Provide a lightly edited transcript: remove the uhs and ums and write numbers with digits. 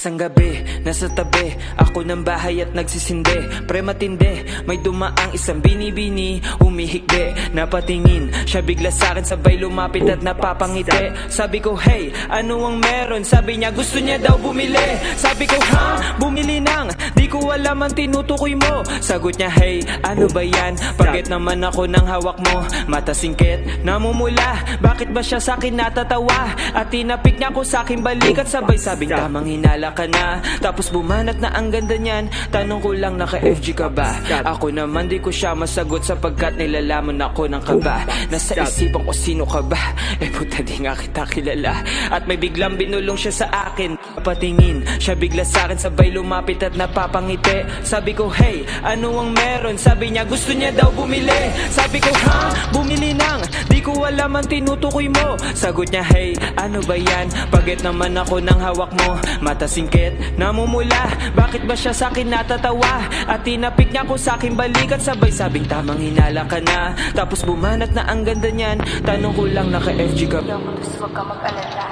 Isang gabi, nasa tabi ako ng bahay at nagsisindi. Pre matindi, may dumaang isang binibini, humihikbi, napatingin siya bigla sa'kin, sabay lumapit at napapangiti. Sabi ko, hey, ano ang meron? Sabi niya, gusto niya daw bumili. Sabi ko, ha? Bumili nang di ko alam ang tinutukoy mo. Sagot niya, hey, ano ba yan? Pagkat naman ako ng hawak mo, mata singkit, namumula. Bakit ba siya sa'kin natatawa? At tinapik niya ko sa'king balikat, sabay sabing tamang hinala ka na. Tapos bumanat na ang ganda niyan. Tanong ko lang, naka-FG ka ba? Ako naman di ko siya masagot, sapagkat nilalaman ako ng kaba. Nasa isipan ko, sino ka ba? Puta, di nga kita kilala. At may biglang binulong siya sa akin. Patingin siya bigla sa'kin, sabay lumapit at napapangiti. Sabi ko, hey, ano ang meron? Sabi niya, gusto niya daw bumili. Sabi ko, ha? Bumili nang di ko alam ang tinutukoy mo. Sagot niya, hey, ano ba yan? Pagkat naman ako ng hawak mo, mata singkit, namumula. Bakit ba siya sa'kin natatawa? At tinapik niya ko sa'king balikat, sabay sabing tamang hinala ka na. Tapos bumanat na ang ganda niyan. Tanong ko lang, naka-FG ka ba? Huwag ka mag-alala.